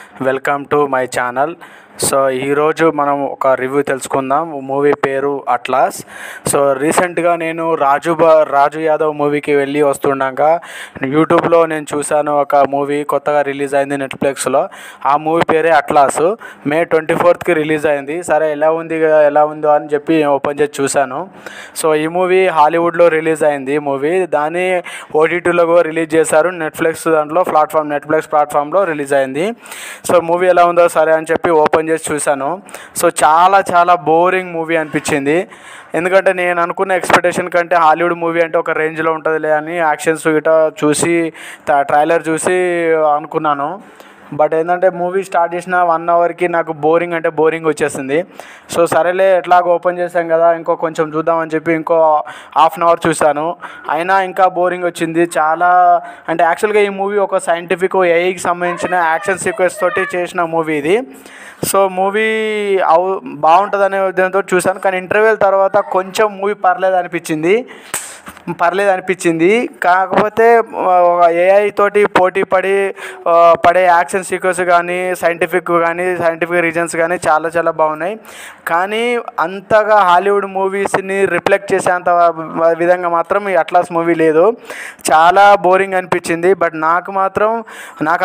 Welcome to my channel. So ఈరోజు మనం ఒక రివ్యూ తెలుసుకుందాం. మూవీ పేరు అట్లాస్. సో రీసెంట్గా నేను రాజు యాదవ్ మూవీకి వెళ్ళి వస్తుండగా యూట్యూబ్లో నేను చూశాను, ఒక మూవీ కొత్తగా రిలీజ్ అయింది నెట్ఫ్లిక్స్లో. ఆ మూవీ పేరే అట్లాస్. మే 24th రిలీజ్ అయింది. సరే ఎలా ఉందో అని చెప్పి ఓపెన్ చేసి చూశాను. సో ఈ మూవీ హాలీవుడ్లో రిలీజ్ అయింది. మూవీ దాన్ని ఓటీటీలో రిలీజ్ చేశారు. నెట్ఫ్లిక్స్ ప్లాట్ఫామ్లో రిలీజ్ అయింది. సో మూవీ ఎలా ఉందో సరే అని చెప్పి ఓపెన్ చేసి చూశాను. సో చాలా బోరింగ్ మూవీ అనిపించింది. ఎందుకంటే నేను అనుకున్న ఎక్స్పెక్టేషన్ కంటే హాలీవుడ్ మూవీ అంటే ఒక రేంజ్లో ఉంటుందిలే అని యాక్షన్స్ గిట్ట చూసి ట్రైలర్ చూసి అనుకున్నాను. బట్ ఏంటంటే మూవీ స్టార్ట్ చేసిన 1 అవర్కి నాకు బోరింగ్ వచ్చేసింది. సో సరేలే ఎట్లాగో ఓపెన్ చేశాం కదా, ఇంకో కొంచెం చూద్దామని చెప్పి ఇంకో ½ అన్ అవర్ చూశాను. అయినా ఇంకా బోరింగ్ వచ్చింది చాలా. అంటే యాక్చువల్గా ఈ మూవీ ఒక సైంటిఫిక్ ఏఐకి సంబంధించిన యాక్షన్ సీక్వెన్స్ తోటి చేసిన మూవీ ఇది. సో మూవీ బాగుంటుందనే ఉద్దేశంతో చూశాను. కానీ ఇంటర్వెల్ తర్వాత కొంచెం మూవీ పర్లేదు అనిపించింది. కాకపోతే ఏఐ తోటి పోటీ పడే యాక్షన్ సీక్వెన్స్ కానీ సైంటిఫిక్ రీజన్స్ కానీ చాలా బాగున్నాయి. కానీ అంతగా హాలీవుడ్ మూవీస్ని రిఫ్లెక్ట్ చేసేంత విధంగా మాత్రం ఈ అట్లాస్ మూవీ లేదు. చాలా బోరింగ్ అనిపించింది. బట్ నాకు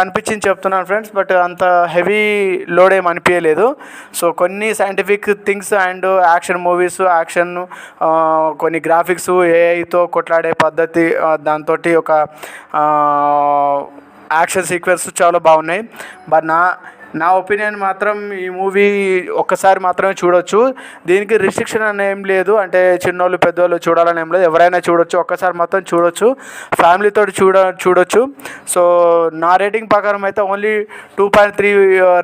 అనిపించింది చెప్తున్నాను ఫ్రెండ్స్. బట్ అంత హెవీ లోడ్ ఏమి అనిపించలేదు. సో కొన్ని scientific things and action movies, కొన్ని గ్రాఫిక్స్, ఏఐతో కొట్లాడే పద్ధతి, దాంతో ఒక యాక్షన్ సీక్వెన్స్ చాలా బాగున్నాయి. బట్ నా ఒపీనియన్ మాత్రం ఈ మూవీ ఒక్కసారి మాత్రమే చూడొచ్చు. దీనికి రిస్ట్రిక్షన్ అని ఏం లేదు. అంటే చిన్నోళ్ళు పెద్దోళ్ళు చూడాలని ఏం లేదు, ఎవరైనా చూడొచ్చు. ఒక్కసారి మాత్రం చూడొచ్చు, ఫ్యామిలీతో చూడొచ్చు. సో నా రేటింగ్ ప్రకారం అయితే ఓన్లీ 2.3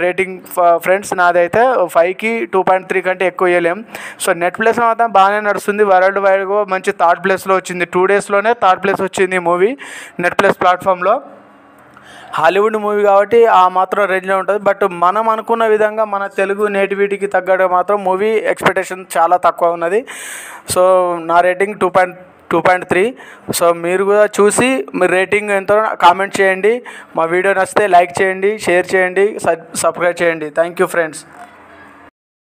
రేటింగ్ ఫ్రెండ్స్. నాదైతే 5కి 2.3 కంటే ఎక్కువ ఇవ్వలేం. సో నెట్ఫ్లిక్స్లో మాత్రం బాగానే నడుస్తుంది. వరల్డ్ వైడ్గా మంచి థర్డ్ ప్లేస్లో వచ్చింది. 2 డేస్లోనే థర్డ్ ప్లేస్ వచ్చింది ఈ మూవీ నెట్ఫ్లిక్స్ ప్లాట్ఫామ్లో. హాలీవుడ్ మూవీ కాబట్టి ఆ మాత్రం రేంజ్లో ఉంటుంది. బట్ మనం అనుకున్న విధంగా మన తెలుగు నేటివిటీకి తగ్గట్టు మాత్రం మూవీ ఎక్స్పెక్టేషన్ చాలా తక్కువ ఉన్నది. సో నా రేటింగ్ 2.3. సో మీరు కూడా చూసి మీ రేటింగ్ ఎంతో కామెంట్ చేయండి. మా వీడియో నచ్చితే లైక్ చేయండి, షేర్ చేయండి, సబ్స్క్రైబ్ చేయండి. Thank you friends.